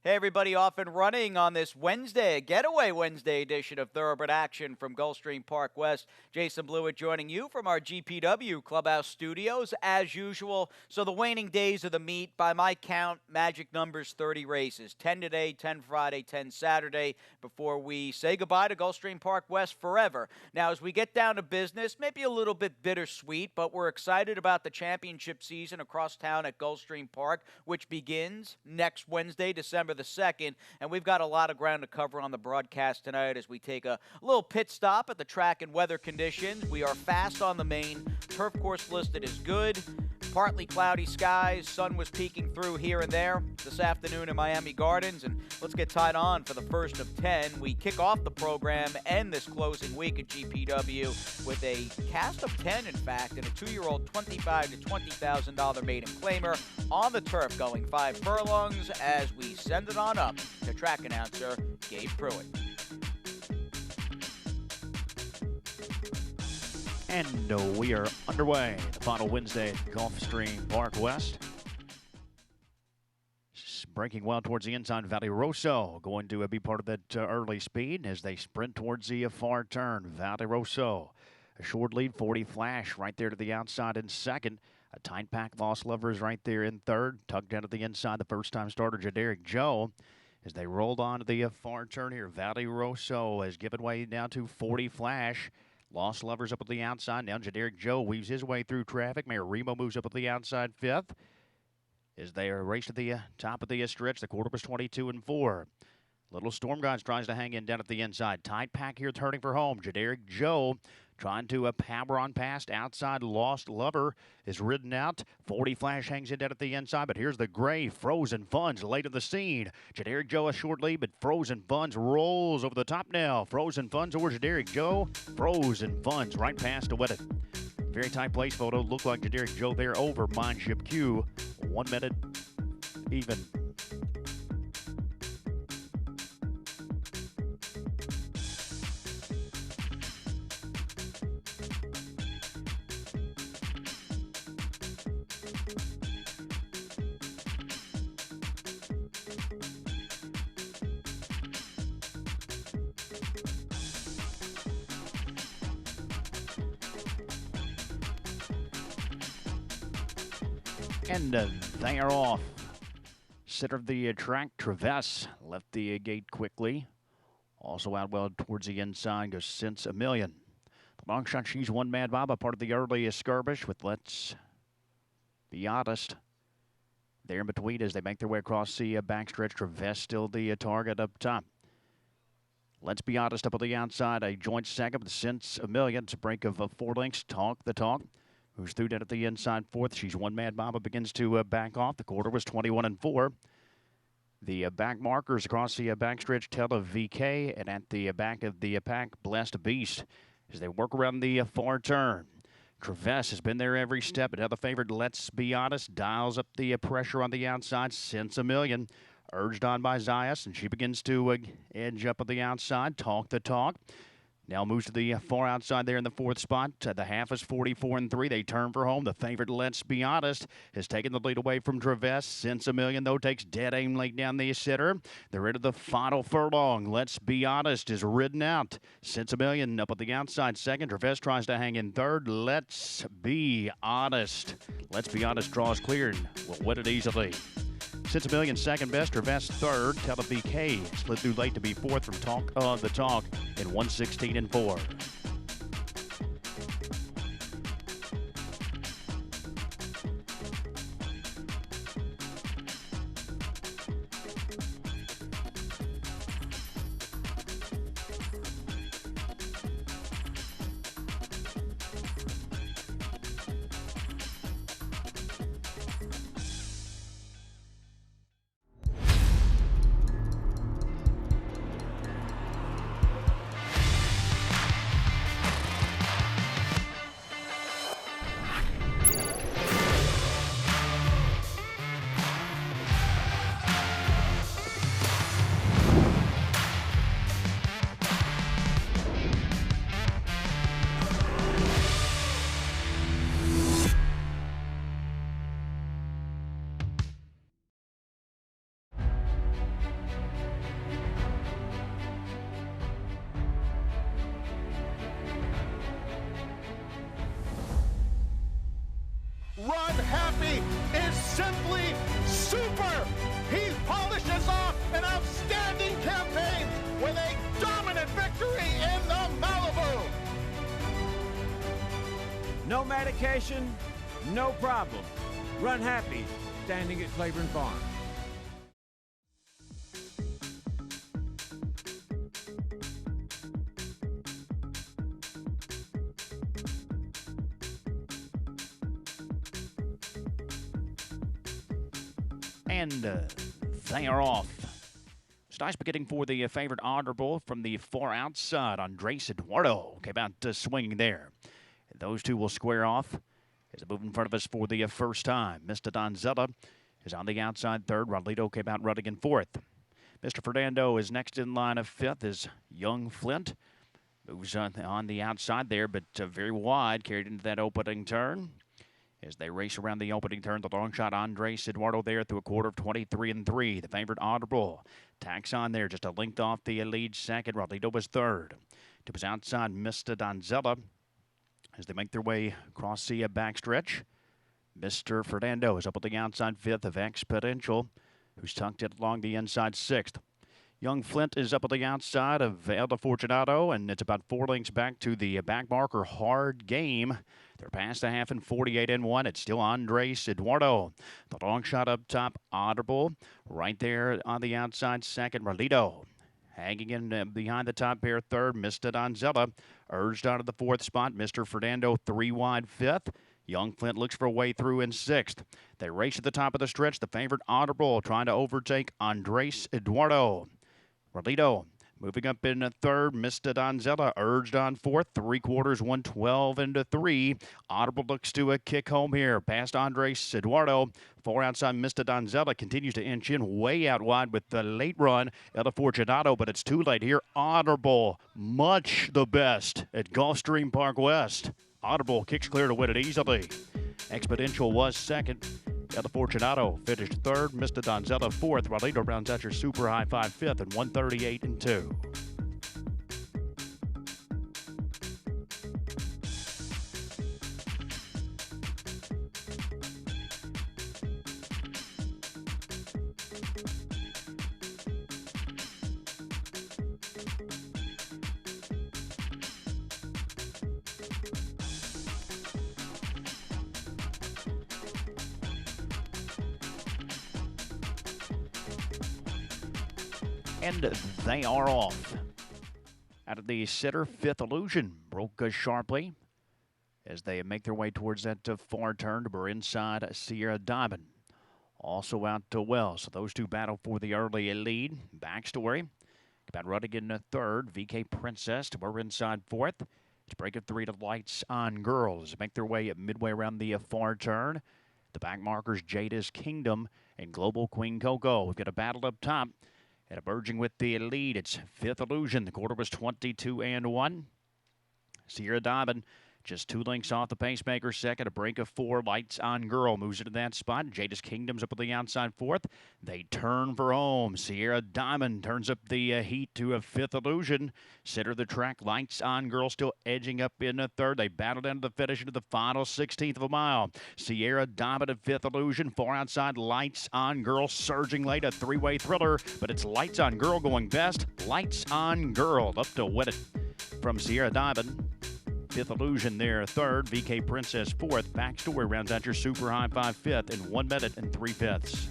Hey, everybody, off and running on this Wednesday, a getaway Wednesday edition of Thoroughbred Action from Gulfstream Park West. Jason Blewett joining you from our GPW Clubhouse studios, as usual. So the waning days of the meet, by my count, magic numbers 30 races. 10 today, 10 Friday, 10 Saturday, before we say goodbye to Gulfstream Park West forever. Now, as we get down to business, maybe a little bit bittersweet, but we're excited about the championship season across town at Gulfstream Park, which begins next Wednesday, December the 2nd, and we've got a lot of ground to cover on the broadcast tonight as we take a little pit stop at the track and weather conditions. We are fast on the main. Turf course listed is good. Partly cloudy skies. Sun was peeking through here and there this afternoon in Miami Gardens, and let's get tied on for the first of 10. We kick off the program and this closing week at GPW with a cast of 10, in fact, and a 2-year-old $25,000 to $20,000 maiden claimer on the turf going 5 furlongs as we send it on up to track announcer Gabe Pruitt. And we are underway. The final Wednesday at Gulfstream Park West. Breaking well towards the inside. Valley Rosso going to be part of that early speed as they sprint towards the far turn. Valley Rosso, a short lead, 40 Flash right there to the outside in second. A tight pack, Lost Lovers right there in third. Tugged down to the inside, the first-time starter, Jaderick Joe. As they rolled on to the far turn here, Valley Rosso has given way now to 40 Flash. Lost Lovers up at the outside. Now Jaderick Joe weaves his way through traffic. Mayor Remo moves up at the outside fifth. As they race to the top of the stretch, the quarter was 22 and 4. Little Storm Gods tries to hang in down at the inside. Tight pack here turning for home. Jaderick Joe trying to power on past. Outside, Lost Lover is ridden out. 40 Flash hangs in down at the inside, but here's the gray Frozen Funds late in the scene. Jaderick Joe a short lead, but Frozen Funds rolls over the top now. Frozen Funds over Jaderick Joe. Frozen Funds right past to win it. Very tight place photo. Looked like Jaderick Joe there over Mindship Q. 1 minute even. And they are off. Center of the track, Traverse left the gate quickly. Also out well towards the inside goes Since a Million. The long shot, She's One Mad Bob, a part of the early skirmish with Let's Be Honest. There in between as they make their way across the backstretch. Traverse still the target up top. Let's Be Honest up on the outside. A joint second with Since a Million. It's a break of 4 lengths. Talk the Talk, who's through down at the inside fourth. She's One Mad Mama begins to back off. The quarter was 21 and 4. The back markers across the backstretch tell of VK, and at the back of the pack, Blessed Beast, as they work around the far turn. Traverse has been there every step. Another favorite, Let's Be Honest, dials up the pressure on the outside. Since a Million, urged on by Zayas, and she begins to edge up on the outside. Talk the Talk now moves to the far outside there in the fourth spot. The half is 44 and 3. They turn for home. The favorite, Let's Be Honest, has taken the lead away from Traverse. Since a Million, though, takes dead aim late down the center. They're into the final furlong. Let's Be Honest is ridden out. Since a Million up at the outside second. Traverse tries to hang in third. Let's Be Honest. Let's Be Honest draws clear and will win it easily. Since a Million second best, Traverse third. Tell of BK slid through late to be fourth from Talk the Talk in 1:16 and 4. Run Happy is simply super. He polishes off an outstanding campaign with a dominant victory in the Malibu. No medication, no problem. Run Happy, standing at Claiborne Farm. And they are off. It's nice beginning for the favorite honorable from the far outside. Andres Eduardo came out swinging there. And those two will square off as they move in front of us for the first time. Mr. Donzella is on the outside third. Rodlito came out running in fourth. Mr. Fernando is next in line of fifth as Young Flint moves on the outside there, but very wide, carried into that opening turn. As they race around the opening turn, the long shot Andres Eduardo there through a quarter of 23 and 3. The favorite honorable tacks on there, just a length off the lead second. Rodlito was third. To his outside, Mr. Donzella as they make their way across the backstretch. Mr. Fernando is up at the outside fifth of Exponential, who's tucked it along the inside sixth. Young Flint is up at the outside of El Fortunato, and it's about 4 lengths back to the back marker. Hard Game. They're past the half in 48 and 1. It's still Andres Eduardo. The long shot up top, Audible. Right there on the outside, second, Rodlito. Hanging in behind the top pair, third, Mr. Donzella. Urged out of the fourth spot, Mr. Fernando, 3 wide fifth. Young Flint looks for a way through in sixth. They race at the top of the stretch. The favorite, Audible, trying to overtake Andres Eduardo. Rodlito moving up in third. Mr. Donzella urged on fourth. 3/4, 112 into 3. Audible looks to a kick home here past Andres Eduardo. 4 outside. Mr. Donzella continues to inch in way out wide with the late run. El Fortunato, but it's too late here. Audible, much the best at Gulfstream Park West. Audible kicks clear to win it easily. Exponential was second. El Fortunato finished third. Mr. Donzella fourth. Rodlito rounds out your super high five fifth and 138 and 2. And they are off. Out of the center, Fifth Illusion broke sharply as they make their way towards that far turn to be inside Sierra Diamond. Also out to well, so those two battle for the early lead. Backstory, about running in third. VK Princess to we're inside fourth. It's break of 3 to Lights on Girls. Make their way midway around the far turn. The back markers, Jada's Kingdom and Global Queen Coco. We've got a battle up top. And emerging with the lead, it's Fifth Illusion. The quarter was 22 and 1. Sierra Diamond just 2 lengths off the pacemaker. Second, a break of 4. Lights on Girl moves into that spot. Jada's Kingdom's up at the outside fourth. They turn for home. Sierra Diamond turns up the heat to a Fifth Illusion. Center of the track, Lights on Girl still edging up in the third. They battled into the finish into the final 16th of a mile. Sierra Diamond and Fifth Illusion. Far outside, Lights on Girl surging late. A 3-way thriller, but it's Lights on Girl going best. Lights on Girl up to win it from Sierra Diamond. Fifth Illusion there, third. VK Princess, fourth. Backstory rounds out your super high five fifth in 1 minute and 3/5.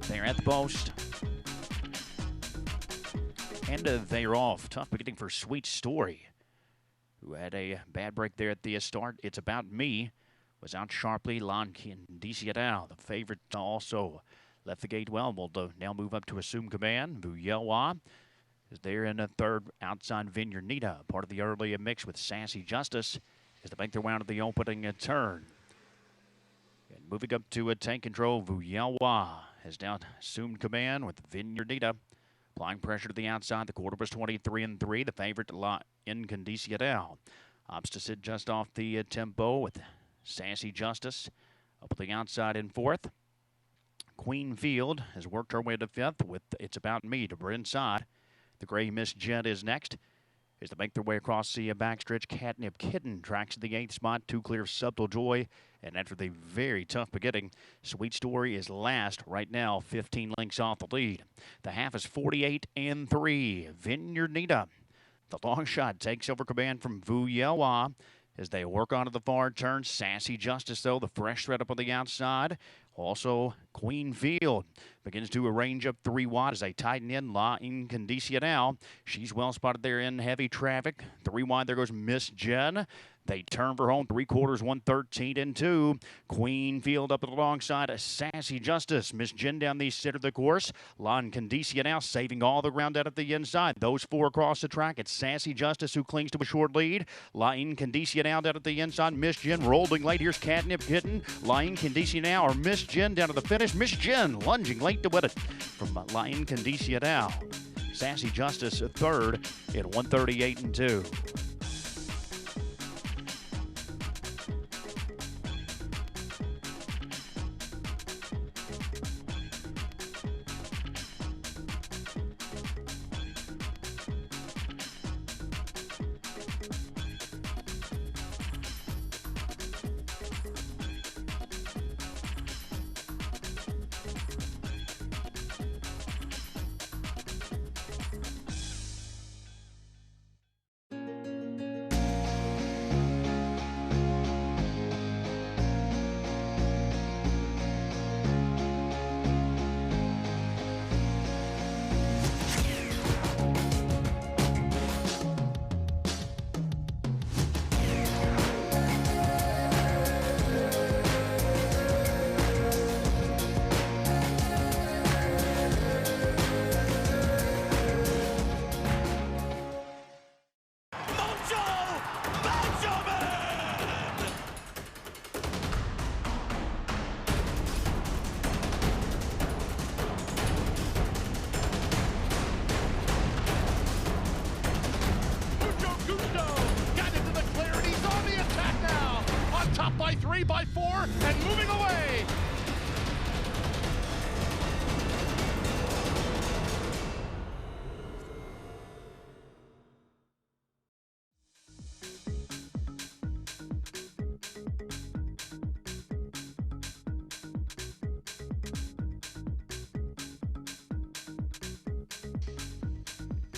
They're at the post. And they're off. Tough beginning for Sweet Story, who had a bad break there at the start. It's About Me was out sharply. Lon Diciadal, the favorite, also left the gate well. Will now move up to assume command. Vuyewa is there in a third. Outside Vineyard Nita, part of the early mix with Sassy Justice, as they make their way out of the opening turn. And moving up to a tank control, Vuyewa has now assumed command with Vineyardita applying pressure to the outside. The quarter was 23-3. The favorite, La Incandiciadal, opposite just off the tempo with Sassy Justice up on the outside in fourth. Queen Field has worked her way to fifth with It's About Me to her inside. The gray Miss Jet is next. As they make their way across the backstretch, Catnip Kitten tracks the eighth spot, two clear of Subtle Joy. And after the very tough beginning, Sweet Story is last right now, 15 lengths off the lead. The half is 48-3. Vineyardita, the long shot, takes over command from Vu Yelwa as they work onto the far turn. Sassy Justice, though, the fresh thread up on the outside. Also, Queen Field begins to arrange up 3 wide as they tighten in. La Incandiciadal, she's well spotted there in heavy traffic. 3 wide, there goes Miss Jen. They turn for home, 3/4, 113-2. Queen Field up alongside Sassy Justice. Miss Jen down the center of the course. La Incandiciadal saving all the ground out at the inside. Those 4 across the track. It's Sassy Justice who clings to a short lead. La Incandiciadal down at the inside. Miss Jen rolling late. Here's Catnip Kitten. La Incandiciadal or Miss Jen down to the finish. Miss Jen lunging late to win it from La Incandiciadal. Sassy Justice third at 138-2. By 3, by 4, and moving away.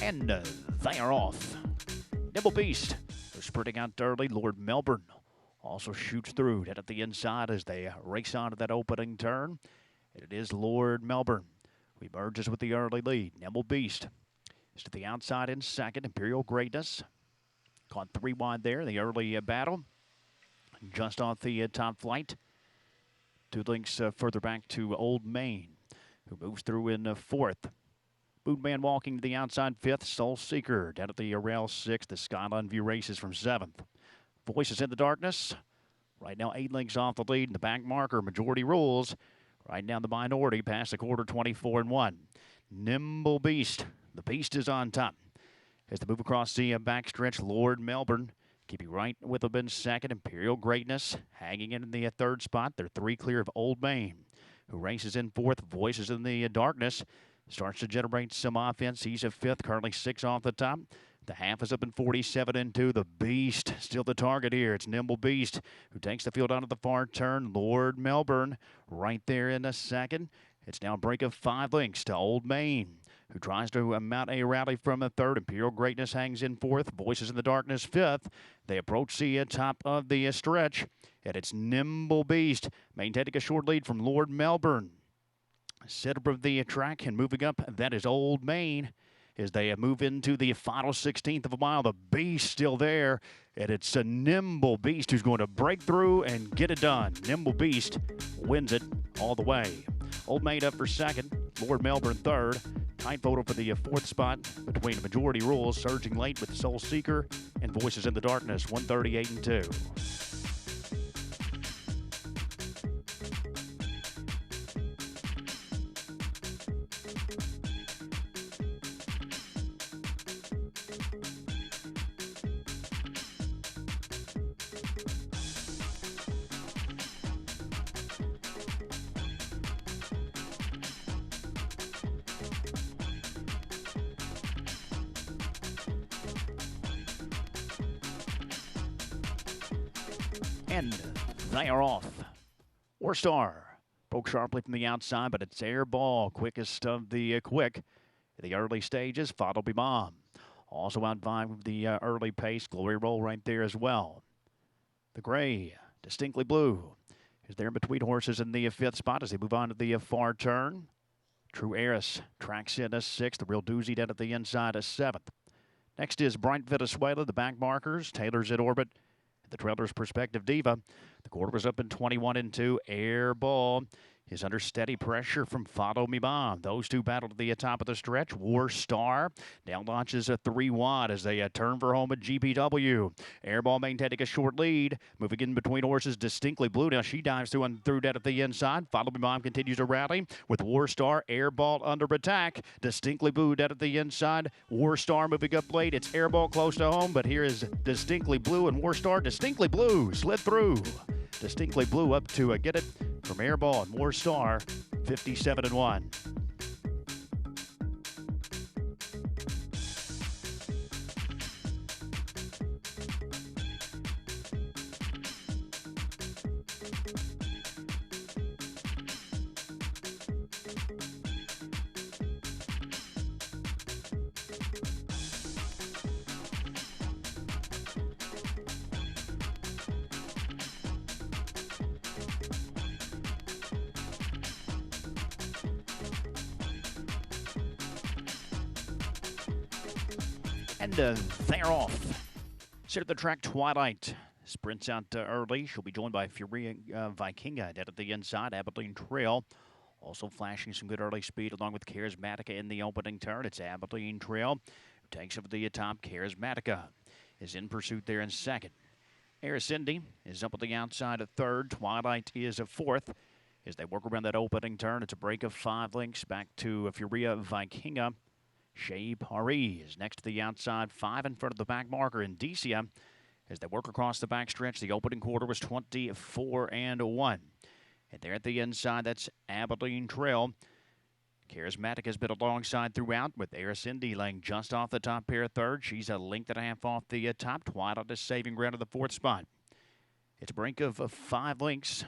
And they are off. Nimble Beast, they're sprinting out early. Lord Melbourne also shoots through down at the inside as they race onto that opening turn. And it is Lord Melbourne who emerges with the early lead. Nimble Beast is to the outside in second. Imperial Greatness caught 3 wide there in the early battle. Just off the top flight. 2 lengths further back to Old Main, who moves through in fourth. Bootman walking to the outside fifth. Soul Seeker down at the rail sixth. The Skyline View races from seventh. Voices in the Darkness, right now 8 lengths off the lead. In the back marker, Majority Rules, right down the minority, past the quarter, 24-1. Nimble Beast, the Beast is on top. As they move across the backstretch, Lord Melbourne, keeping right with them in second. Imperial Greatness, hanging in the third spot. They're 3 clear of Old Main, who races in fourth. Voices in the Darkness, starts to generate some offense. He's a fifth, currently 6 off the top. The half is up in 47-2. The Beast still the target here. It's Nimble Beast who takes the field onto the far turn. Lord Melbourne right there in a second. It's now a break of 5 lengths to Old Main, who tries to mount a rally from a third. Imperial Greatness hangs in fourth. Voices in the Darkness fifth. They approach the top of the stretch, and it's Nimble Beast maintaining a short lead from Lord Melbourne. Center of the track and moving up, that is Old Main. As they move into the final 16th of a mile, the Beast still there, and it's a Nimble Beast who's going to break through and get it done. Nimble Beast wins it all the way. Old Main up for second, Lord Melbourne third. Tight photo for the fourth spot between Majority Rules, surging late with Soul Seeker and Voices in the Darkness, 138-2. And they are off. Warstar broke sharply from the outside, but it's air ball, quickest of the quick. In the early stages, Fado Be Bomb. Also out vying with the early pace. Glory Roll right there as well. The gray, distinctly blue, is there in between horses in the fifth spot as they move on to the far turn. True Heiress tracks in a sixth. The Real Doozy down at the inside a seventh. Next is Bright Venezuela, the back markers. Taylor's in orbit. The trailer's Perspective Diva. The quarter was up in 21 and 2. Air Ball is under steady pressure from Follow Me Bomb. Those two battle to the top of the stretch. War Star now launches a 3 wide as they turn for home at GPW. Airball maintaining a short lead. Moving in between horses, Distinctly Blue. Now she dives through and through dead at the inside. Follow Me Bomb continues to rally with War Star. Airball under attack. Distinctly Blue dead at the inside. War Star moving up late. It's Airball close to home, but here is Distinctly Blue and War Star. Distinctly Blue slid through. Distinctly Blue up to get it from Airball and War Star, 57 and 1. And they're off. Center of the track, Twilight sprints out early. She'll be joined by Furia Vikinga dead at the inside. Abilene Trail also flashing some good early speed along with Charismatica in the opening turn. It's Abilene Trail who takes over the top. Charismatica is in pursuit there in second. Aracindi is up at the outside of third. Twilight is a fourth. As they work around that opening turn, it's a break of 5 lengths back to Furia Vikinga. Shea Paris is next to the outside, 5 in front of the back marker. Indicia, as they work across the backstretch, the opening quarter was 24 and 1. And there at the inside, that's Abilene Trail. Charismatic has been alongside throughout, with Aracindi laying just off the top pair third. She's a length and a half off the top. Twilight is saving ground to the fourth spot. It's a break of 5 lengths.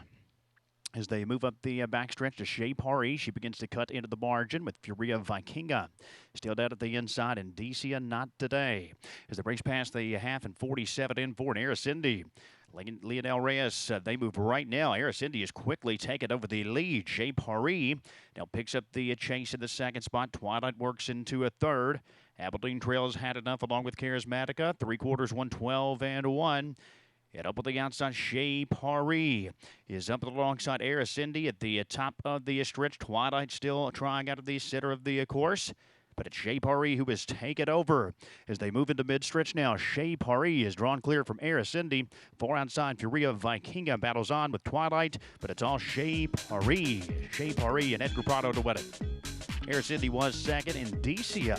As they move up the backstretch to Shea Paris, she begins to cut into the margin with Furia Vikinga still down at the inside, and Indicia not today. As they race past the half and 47 in for an Aracindi. Lionel Reyes, they move right now. Aracindi is quickly taken over the lead. Shea Paris now picks up the chase in the second spot. Twilight works into a third. Abilene Trail has had enough along with Charismatica. 3/4, 112 and 1. And up at the outside, Shea Paris is up alongside Aracindi at the top of the stretch. Twilight still trying out of the center of the course. But it's Shea Paris who has taken over as they move into mid-stretch now. Shea Paris is drawn clear from Aracindi. Far outside, Furia Vikinga battles on with Twilight, but it's all Shea Paris. Shea Paris and Edgar Prado to win it. Aracindi was second. Indicia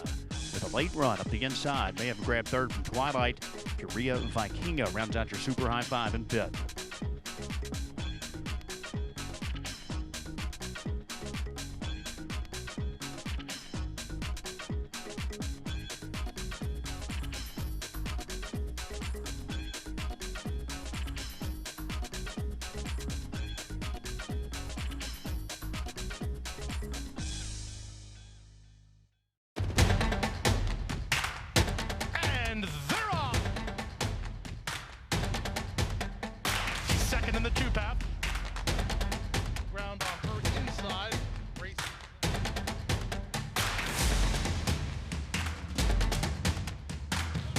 with a late run up the inside. May have grabbed third from Twilight. Furia Vikinga rounds out your super high five in fifth. And they're off. She's second in the two-path. Ground on her inside. Race.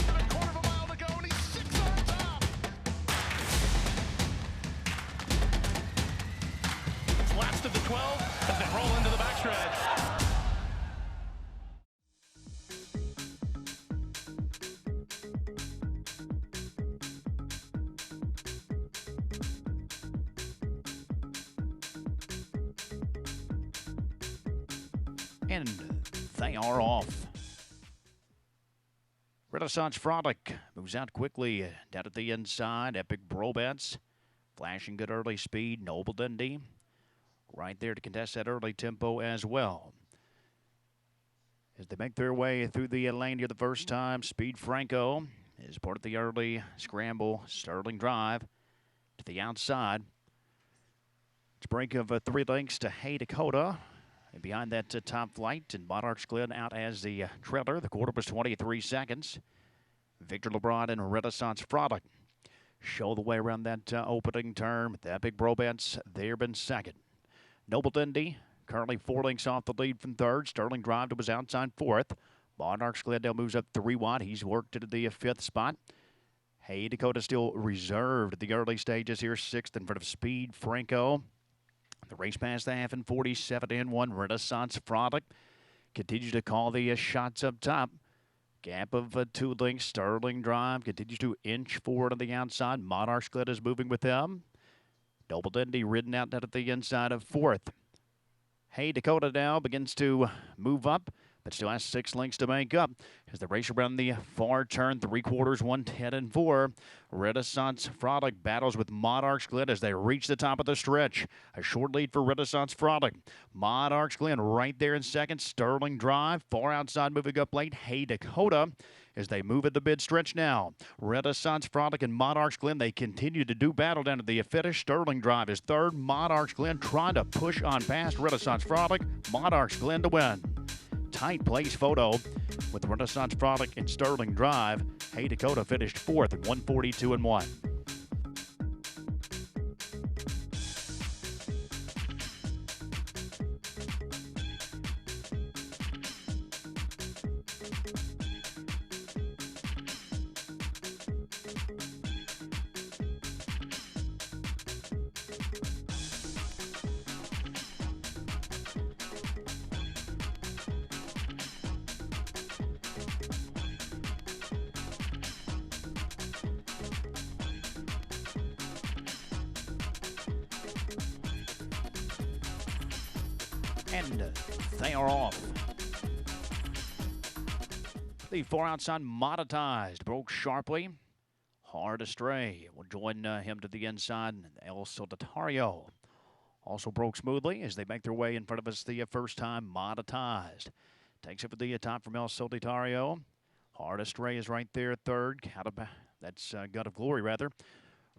And a quarter of a mile to go, and he's 6 on top. It's last of the 12 as they roll into the backstretch. And they are off. Renaissance Frolic moves out quickly down at the inside. Epic Brobets flashing good early speed. Noble Dundee right there to contest that early tempo as well. As they make their way through the lane here the first time, Speed Franco is part of the early scramble. Sterling Drive to the outside. It's a break of 3 lengths to Hey Dakota. And behind that top flight, and Monarchs Glen out as the trailer. The quarter was 23 seconds. Victor LeBron and Renaissance Frolic show the way around that opening turn. That big Brobance there been second. Noble Dindy currently 4 lengths off the lead from third. Sterling Drive was outside fourth. Monarchs Glendale moves up 3 wide. He's worked into the 5th spot. Hey Dakota still reserved at the early stages here. 6th in front of Speed Franco. The race past the half in 47 and 1. Renaissance Frolic continues to call the shots up top. Gap of 2 lengths. Sterling Drive continues to inch forward on the outside. Monarchs Glen is moving with them. Noble Dindy ridden out at the inside of 4th. Hey Dakota now begins to move up, but still has 6 lengths to make up as the race around the far turn, 3/4, 110 and 4. Renaissance Frolic battles with Monarchs Glen as they reach the top of the stretch. A short lead for Renaissance Frolic. Monarchs Glen right there in second. Sterling Drive far outside, moving up late. Hey Dakota as they move at the mid stretch now. Renaissance Frolic and Monarchs Glen, they continue to do battle down to the finish. Sterling Drive is third. Monarchs Glen trying to push on past Renaissance Frolic. Monarchs Glen to win. Tight place photo with Renaissance Frolic and Sterling Drive. Hey Dakota finished 4th at 142 and 1. And they are off. The far outside monetized broke sharply. Hard Astray will join him to the inside. El Solitario also broke smoothly as they make their way in front of us the first time. Monetized takes over the top from El Solitario. Hard Astray is right there third. That's God of Glory rather.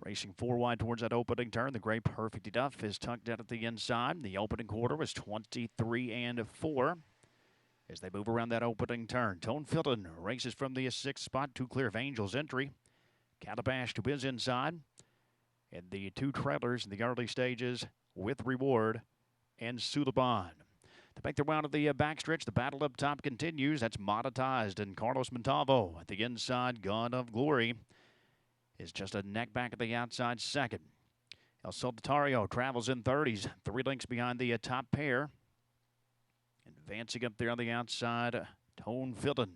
Racing 4 wide towards that opening turn. The gray Perfect Enough is tucked out at the inside. The opening quarter was 23 and 4 as they move around that opening turn. Tone Filton races from the 6th spot, 2 clear of Angel's entry. Calabash to his inside. And the 2 trailers in the early stages with Reward and Sulaban. To make their way out of the backstretch, the battle up top continues. That's Monetized and Carlos Montalvo at the inside. God of Glory is just a neck back at the outside second. El Solitario travels in 30s, 3 lengths behind the top pair. Advancing up there on the outside, Tone Filton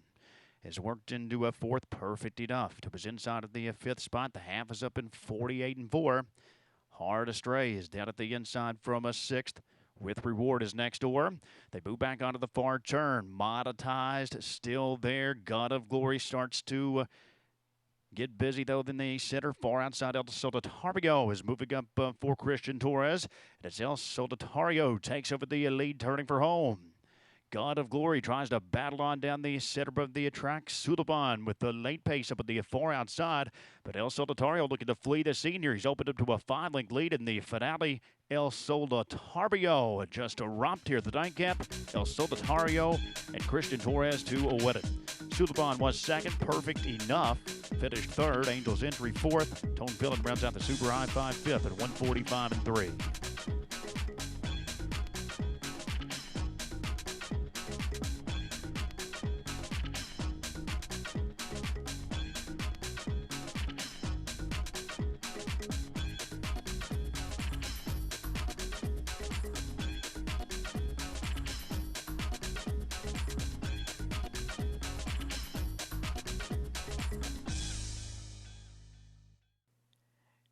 has worked into a 4th, Perfect Enough. To his inside of the 5th spot, the half is up in 48 and 4. Hard Astray is down at the inside from a 6th. With Reward is next door. They move back onto the far turn. Monetized still there. God of Glory starts to get busy, though, in the center. Far outside, El Solitario is moving up for Christian Torres. And it's El Solitario takes over the lead, turning for home. God of Glory tries to battle on down the center of the track. Sulaban with the late pace up at the far outside. But El Solitario looking to flee the senior. He's opened up to a 5-length lead in the finale. El Solitario just romped here at the nightcap. El Solitario and Christian Torres to win it. Sulaban was second. Perfect Enough finished third. Angel's Entry fourth. Tone Filton rounds out the Super High 5 fifth at 145 and 3.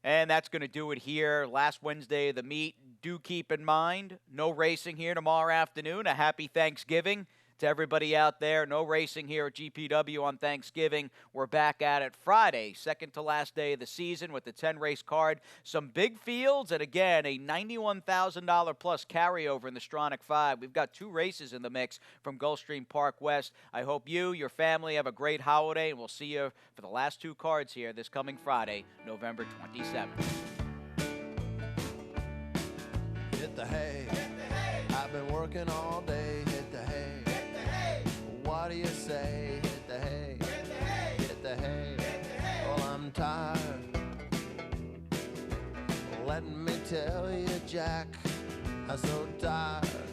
And that's going to do it here. Last Wednesday of the meet. Do keep in mind, no racing here tomorrow afternoon. A happy Thanksgiving to everybody out there. No racing here at GPW on Thanksgiving. We're back at it Friday, second to last day of the season with the 10-race card. Some big fields, and again, a $91,000 plus carryover in the Stronach 5. We've got 2 races in the mix from Gulfstream Park West. I hope you, your family, have a great holiday, and we'll see you for the last 2 cards here this coming Friday, November 27th. the hay. I've been working all day, hit the hay. What do you say? Hit the hay. Hit the hay. Well, I'm tired. Let me tell you, Jack, I'm so tired.